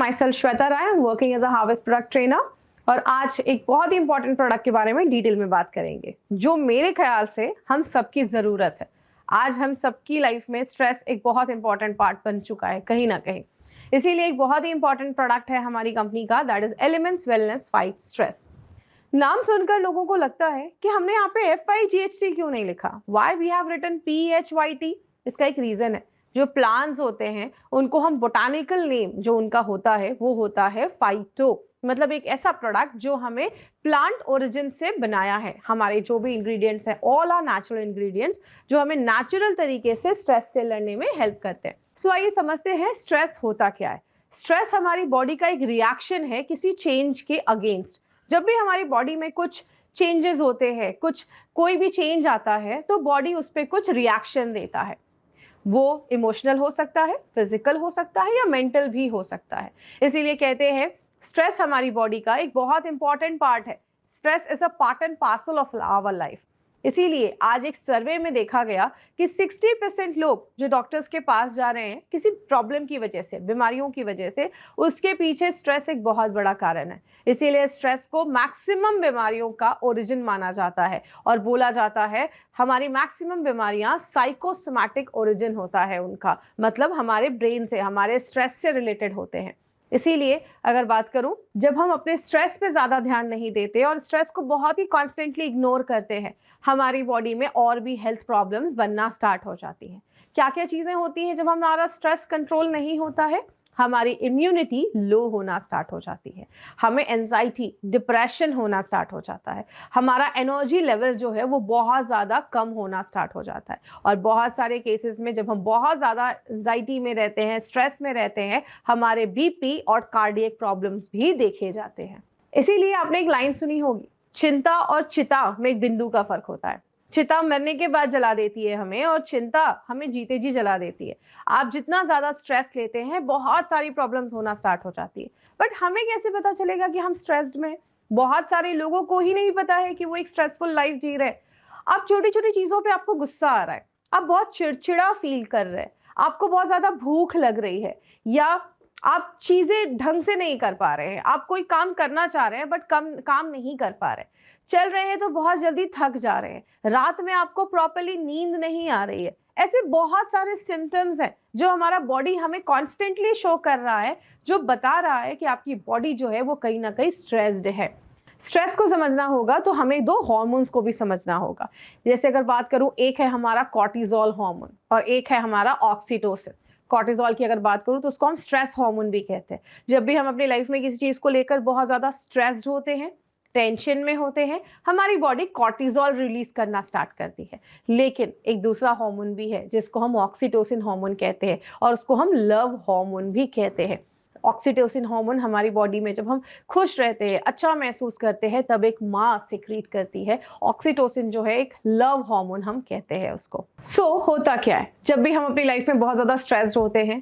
My self Shweta Rai, working as a harvest product trainer. और आज एक बहुत ही इंपॉर्टेंट प्रोडक्ट के बारे में डिटेल में बात करेंगे, जो मेरे ख्याल से हम सबकी जरूरत है। आज हम सबकी लाइफ में स्ट्रेस एक बहुत इंपॉर्टेंट पार्ट बन चुका है कहीं ना कहीं। इसीलिए एक बहुत ही इंपॉर्टेंट प्रोडक्ट है हमारी कंपनी का, that is elements wellness fight stress. नाम सुनकर लोगों को लगता है कि हमने यहाँ पे FIGHT क्यों नहीं लिखा, why we have written PHYT। इसका एक रीजन है, जो प्लांट्स होते हैं उनको हम बोटानिकल नेम जो उनका होता है वो होता है फाइटो, मतलब एक ऐसा प्रोडक्ट जो हमें प्लांट ओरिजिन से बनाया है। हमारे जो भी इंग्रेडिएंट्स हैं ऑल आर नेचुरल इंग्रेडिएंट्स, जो हमें नेचुरल तरीके से स्ट्रेस से लड़ने में हेल्प करते हैं। सो आइए समझते हैं स्ट्रेस होता क्या है। स्ट्रेस हमारी बॉडी का एक रिएक्शन है किसी चेंज के अगेंस्ट। जब भी हमारी बॉडी में कुछ चेंजेस होते हैं, कोई भी चेंज आता है, तो बॉडी उस पर कुछ रिएक्शन देता है। वो इमोशनल हो सकता है, फिजिकल हो सकता है, या मेंटल भी हो सकता है। इसीलिए कहते हैं स्ट्रेस हमारी बॉडी का एक बहुत इंपॉर्टेंट पार्ट है। Stress is a part and parcel of our life. इसीलिए आज एक सर्वे में देखा गया कि 60% लोग जो डॉक्टर्स के पास जा रहे हैं किसी प्रॉब्लम की वजह से, बीमारियों की वजह से, उसके पीछे स्ट्रेस एक बहुत बड़ा कारण है। इसीलिए स्ट्रेस को मैक्सिमम बीमारियों का ओरिजिन माना जाता है और बोला जाता है हमारी मैक्सिमम बीमारियां साइकोसोमैटिक ओरिजिन होता है उनका, मतलब हमारे ब्रेन से, हमारे स्ट्रेस से रिलेटेड होते हैं। इसीलिए अगर बात करूं, जब हम अपने स्ट्रेस पे ज्यादा ध्यान नहीं देते और स्ट्रेस को बहुत ही कॉन्स्टेंटली इग्नोर करते हैं, हमारी बॉडी में और भी हेल्थ प्रॉब्लम्स बनना स्टार्ट हो जाती हैं। क्या क्या चीजें होती हैं जब हमारा स्ट्रेस कंट्रोल नहीं होता है? हमारी इम्यूनिटी लो होना स्टार्ट हो जाती है, हमें एंजाइटी, डिप्रेशन होना स्टार्ट हो जाता है, हमारा एनर्जी लेवल जो है वो बहुत ज़्यादा कम होना स्टार्ट हो जाता है। और बहुत सारे केसेस में जब हम बहुत ज़्यादा एंजाइटी में रहते हैं, स्ट्रेस में रहते हैं, हमारे BP और कार्डियक प्रॉब्लम्स भी देखे जाते हैं। इसीलिए आपने एक लाइन सुनी होगी, चिंता और चिता में एक बिंदु का फर्क होता है। चिता मरने के बाद जला देती है हमें, और चिंता हमें जीते जी जला देती है। आप जितना ज्यादा स्ट्रेस लेते हैं, बहुत सारी प्रॉब्लम्स होना स्टार्ट हो जाती है। बट हमें कैसे पता चलेगा कि हम स्ट्रेस्ड में? बहुत सारे लोगों को ही नहीं पता है कि वो एक स्ट्रेसफुल लाइफ जी रहे हैं। आप छोटी छोटी चीजों पे आपको गुस्सा आ रहा है, आप बहुत चिड़चिड़ा फील कर रहे हैं, आपको बहुत ज्यादा भूख लग रही है, या आप चीजें ढंग से नहीं कर पा रहे हैं, आप कोई काम करना चाह रहे हैं बट काम नहीं कर पा रहे, चल रहे हैं तो बहुत जल्दी थक जा रहे हैं, रात में आपको प्रॉपर्ली नींद नहीं आ रही है। ऐसे बहुत सारे सिम्टम्स हैं जो हमारा बॉडी हमें कॉन्स्टेंटली शो कर रहा है, जो बता रहा है कि आपकी बॉडी जो है वो कहीं ना कहीं स्ट्रेस्ड है। स्ट्रेस को समझना होगा तो हमें दो हार्मोन्स को भी समझना होगा। जैसे अगर बात करूं, एक है हमारा कॉर्टिजोल हार्मोन और एक है हमारा ऑक्सीटोसिन। कॉर्टिजोल की अगर बात करूं तो उसको हम स्ट्रेस हार्मोन भी कहते हैं। जब भी हम अपनी लाइफ में किसी चीज को लेकर बहुत ज्यादा स्ट्रेस्ड होते हैं, टेंशन में होते हैं, हमारी बॉडी कॉर्टिजोल रिलीज करना स्टार्ट करती है। लेकिन एक दूसरा हार्मोन भी है जिसको हम ऑक्सीटोसिन हार्मोन कहते हैं, और उसको हम लव हार्मोन भी कहते हैं। ऑक्सीटोसिन हार्मोन हमारी बॉडी में जब हम खुश रहते हैं, अच्छा महसूस करते हैं, तब एक मां सिक्रीट करती है। ऑक्सीटोसिन जो है एक लव हार्मोन हम कहते हैं उसको। होता क्या है, जब भी हम अपनी लाइफ में बहुत ज्यादा स्ट्रेस्ड होते हैं,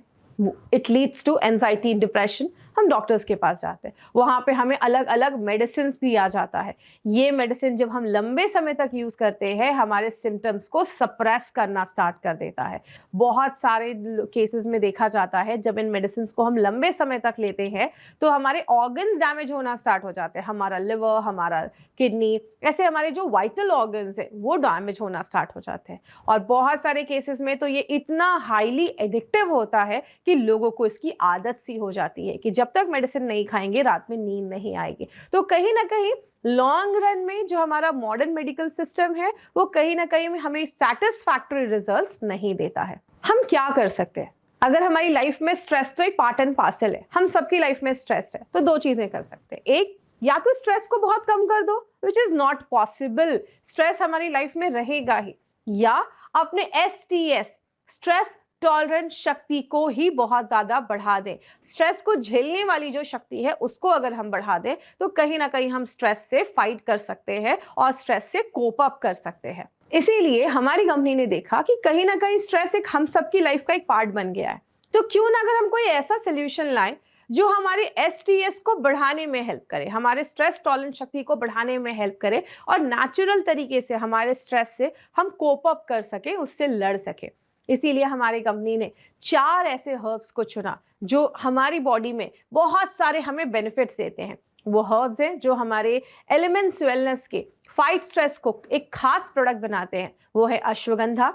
it leads to anxiety, depression, हम डॉक्टर्स के पास जाते हैं। वहां पे हमें अलग अलग मेडिसिन दिया जाता है। ये मेडिसिन जब हम लंबे समय तक यूज करते हैं, हमारे सिम्टम्स को सप्रेस करना स्टार्ट कर देता है। बहुत सारे केसेस में देखा जाता है जब इन मेडिसिन को हम लंबे समय तक लेते हैं तो हमारे ऑर्गन्स डैमेज होना स्टार्ट हो जाते हैं। हमारा लिवर, हमारा किडनी, ऐसे हमारे जो वाइटल ऑर्गन्स है वो डैमेज होना स्टार्ट हो जाते हैं। और बहुत सारे केसेस में तो ये इतना हाईली एडिक्टिव होता है कि लोगों को इसकी आदत सी हो जाती है कि जब तक मेडिसिन नहीं खाएंगे रात में नींद नहीं आएगी। तो कहीं ना कहीं लॉन्ग रन में जो हमारा मॉडर्न मेडिकल सिस्टम है वो कहीं ना कहीं हमें सेटिस्फैक्टरी रिजल्ट्स नहीं देता है। हम क्या कर सकते हैं? अगर हमारी लाइफ में स्ट्रेस तो एक पार्ट एंड पार्सल है, हम सबकी लाइफ में स्ट्रेस है, तो दो चीजें कर सकते हैं। एक, या तो स्ट्रेस को बहुत कम कर दो, which is not possible, stress हमारी लाइफ में रहेगा ही, या अपने STS, स्ट्रेस टॉलरेंस शक्ति को ही बहुत ज्यादा बढ़ा दें। स्ट्रेस को झेलने वाली जो शक्ति है उसको अगर हम बढ़ा दें तो कहीं ना कहीं हम स्ट्रेस से फाइट कर सकते हैं और स्ट्रेस से कोप अप कर सकते हैं। इसीलिए हमारी कंपनी ने देखा कि कहीं ना कहीं स्ट्रेस एक हम सबकी लाइफ का एक पार्ट बन गया है, तो क्यों ना अगर हम कोई ऐसा सोल्यूशन लाएं जो हमारे STS को बढ़ाने में हेल्प करे, हमारे स्ट्रेस टॉलरेंस शक्ति को बढ़ाने में हेल्प करे, और नेचुरल तरीके से हमारे स्ट्रेस से हम कोप अप कर सके, उससे लड़ सके। इसीलिए हमारी कंपनी ने 4 ऐसे हर्ब्स को चुना जो हमारी बॉडी में बहुत सारे हमें बेनिफिट्स देते हैं। वो हर्ब्स हैं जो हमारे एलिमेंट्स वेलनेस के फाइट स्ट्रेस को एक खास प्रोडक्ट बनाते हैं। वो है अश्वगंधा,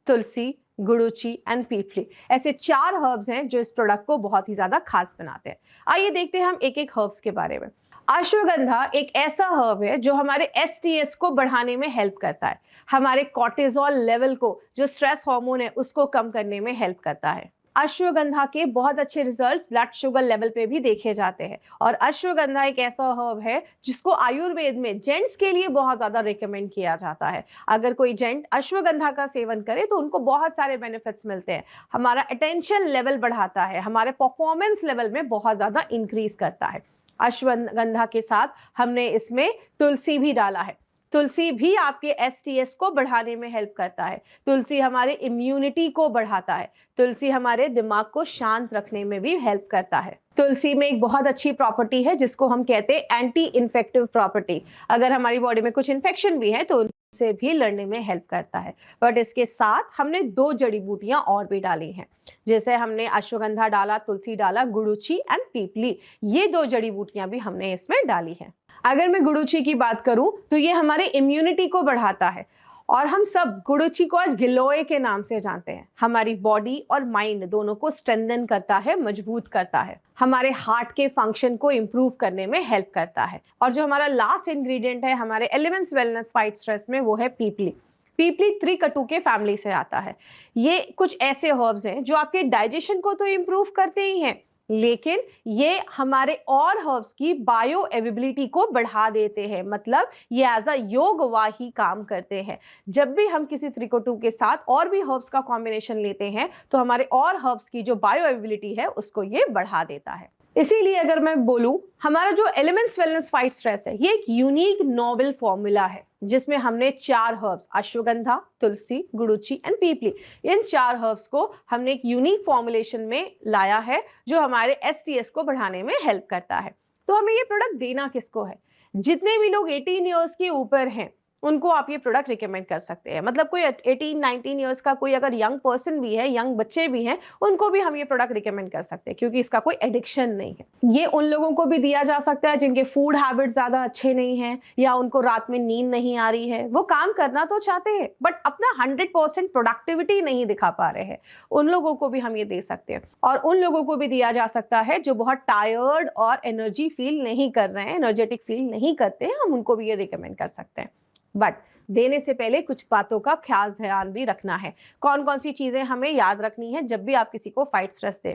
तुलसी, गुड़ुचि एंड पीपली। ऐसे 4 हर्ब्स हैं जो इस प्रोडक्ट को बहुत ही ज्यादा खास बनाते हैं। आइए देखते हैं हम एक एक हर्ब्स के बारे में। अश्वगंधा एक ऐसा हर्ब है जो हमारे एसटीएस को बढ़ाने में हेल्प करता है। हमारे कॉर्टिसोल लेवल को, जो स्ट्रेस हार्मोन है, उसको कम करने में हेल्प करता है। अश्वगंधा के बहुत अच्छे रिजल्ट्स ब्लड शुगर लेवल पे भी देखे जाते हैं। और अश्वगंधा एक ऐसा हर्ब है जिसको आयुर्वेद में जेंट्स के लिए बहुत ज्यादा रिकमेंड किया जाता है। अगर कोई जेंट अश्वगंधा का सेवन करे तो उनको बहुत सारे बेनिफिट्स मिलते हैं। हमारा अटेंशन लेवल बढ़ाता है, हमारे परफॉर्मेंस लेवल में बहुत ज्यादा इंक्रीज करता है। अश्वगंधा के साथ हमने इसमें तुलसी भी डाला है। तुलसी भी आपके एसटीएस को बढ़ाने में हेल्प करता है। तुलसी हमारे इम्यूनिटी को बढ़ाता है। तुलसी हमारे दिमाग को शांत रखने में भी हेल्प करता है। तुलसी में एक बहुत अच्छी प्रॉपर्टी है जिसको हम कहते हैं एंटी इन्फेक्टिव प्रॉपर्टी। अगर हमारी बॉडी में कुछ इन्फेक्शन भी है तो उनसे भी लड़ने में हेल्प करता है। बट इसके साथ हमने 2 जड़ी बूटियां और भी डाली हैं, जैसे हमने अश्वगंधा डाला, तुलसी डाला, गुड़ुचि एंड पीपली, ये 2 जड़ी बूटियां भी हमने इसमें डाली हैं। अगर मैं गुड़ुचि की बात करूं तो ये हमारे इम्यूनिटी को बढ़ाता है। और हम सब गुड़ुचि को आज गिलोय के नाम से जानते हैं। हमारी बॉडी और माइंड दोनों को स्ट्रेंथन करता है, मजबूत करता है। हमारे हार्ट के फंक्शन को इंप्रूव करने में हेल्प करता है। और जो हमारा लास्ट इंग्रेडिएंट है हमारे एलिमेंट्स वेलनेस फाइट स्ट्रेस में, वो है पीपली। पीपली त्रिकटु के फैमिली से आता है। ये कुछ ऐसे हर्ब्स हैं जो आपके डाइजेशन को तो इंप्रूव करते ही हैं, लेकिन ये हमारे और हर्ब्स की बायो अवेबिलिटी को बढ़ा देते हैं। मतलब ये एज अ योगवाही काम करते हैं। जब भी हम किसी त्रिकटु के साथ और भी हर्ब्स का कॉम्बिनेशन लेते हैं तो हमारे और हर्ब्स की जो बायो अवेबिलिटी है उसको ये बढ़ा देता है। इसीलिए अगर मैं बोलूं, हमारा जो एलिमेंट्स वेलनेस फाइट स्ट्रेस है ये एक यूनिक नोवेल फॉर्मूला है जिसमें हमने 4 हर्ब्स अश्वगंधा, तुलसी, गुड़ुचि एंड पीपली, इन 4 हर्ब्स को हमने एक यूनिक फॉर्मुलेशन में लाया है जो हमारे एसटीएस को बढ़ाने में हेल्प करता है। तो हमें ये प्रोडक्ट देना किसको है? जितने भी लोग 18 ईयर्स के ऊपर हैं उनको आप ये प्रोडक्ट रिकमेंड कर सकते हैं। मतलब कोई 18-19 ईयर्स का कोई अगर यंग पर्सन भी है, यंग बच्चे भी हैं, उनको भी हम ये प्रोडक्ट रिकमेंड कर सकते हैं क्योंकि इसका कोई एडिक्शन नहीं है। ये उन लोगों को भी दिया जा सकता है जिनके फूड हैबिट्स ज्यादा अच्छे नहीं हैं या उनको रात में नींद नहीं आ रही है। वो काम करना तो चाहते हैं बट अपना 100% प्रोडक्टिविटी नहीं दिखा पा रहे हैं। उन लोगों को भी हम ये दे सकते हैं। और उन लोगों को भी दिया जा सकता है जो बहुत टायर्ड और एनर्जी फील नहीं कर रहे हैं, एनर्जेटिक फील नहीं करते हैं, हम उनको भी ये रिकमेंड कर सकते हैं। बट देने से पहले कुछ बातों का खास ध्यान भी रखना है। कौन कौन सी चीजें हमें याद रखनी है जब भी आप किसी को फाइट स्ट्रेस दें?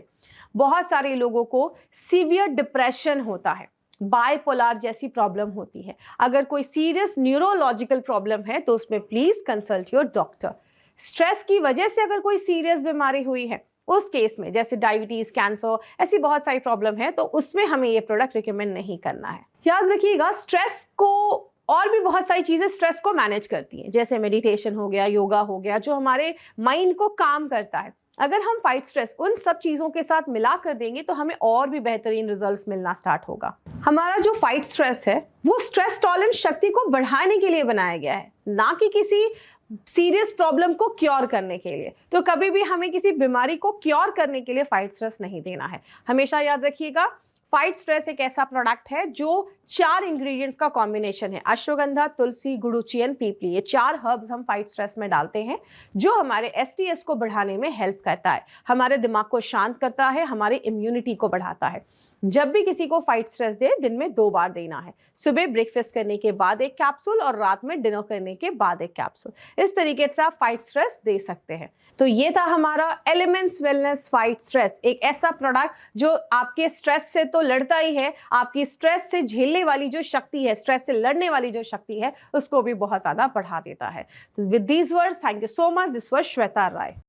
बहुत सारे लोगों को सीवियर डिप्रेशन होता है, बाइपोलर जैसी प्रॉब्लम होती है। अगर कोई सीरियस न्यूरोलॉजिकल प्रॉब्लम है तो उसमें please consult your doctor. Stress की वजह से अगर कोई सीरियस बीमारी हुई है उस केस में, जैसे डायबिटीज, कैंसर, ऐसी बहुत सारी प्रॉब्लम है, तो उसमें हमें ये प्रोडक्ट रिकमेंड नहीं करना है। याद रखिएगा, स्ट्रेस को और भी बहुत सारी चीजें स्ट्रेस को मैनेज करती हैं, जैसे मेडिटेशन हो गया, योगा हो गया, जो हमारे माइंड को काम करता है। अगर हम फाइट स्ट्रेस उन सब चीजों के साथ मिला कर देंगे तो हमें और भी बेहतरीन रिजल्ट्स मिलना स्टार्ट होगा। हमारा जो फाइट स्ट्रेस है वो स्ट्रेस टॉलरेंस शक्ति को बढ़ाने के लिए बनाया गया है, ना कि किसी सीरियस प्रॉब्लम को क्योर करने के लिए। तो कभी भी हमें किसी बीमारी को क्योर करने के लिए फाइट स्ट्रेस नहीं देना है। हमेशा याद रखिएगा, फाइट स्ट्रेस एक ऐसा प्रोडक्ट है जो 4 इंग्रेडिएंट्स का कॉम्बिनेशन है। अश्वगंधा, तुलसी, गुड़ुचि एंड पीपली, ये 4 हर्ब्स हम फाइट स्ट्रेस में डालते हैं जो हमारे एसटीएस को बढ़ाने में हेल्प करता है, हमारे दिमाग को शांत करता है, हमारी इम्यूनिटी को बढ़ाता है। जब भी किसी को फाइट स्ट्रेस दे, दिन में 2 बार देना है। सुबह ब्रेकफास्ट करने के बाद एक कैप्सूल और रात में डिनर करने के बाद एक कैप्सूल। इस तरीके से आप फाइट स्ट्रेस दे सकते हैं। तो ये था हमारा एलिमेंट्स वेलनेस फाइट स्ट्रेस, एक ऐसा प्रोडक्ट जो आपके स्ट्रेस से तो लड़ता ही है, आपकी स्ट्रेस से झेलने वाली जो शक्ति है, स्ट्रेस से लड़ने वाली जो शक्ति है, उसको भी बहुत ज्यादा बढ़ा देता है। तो with these words, thank you so much. This was Shweta Rai.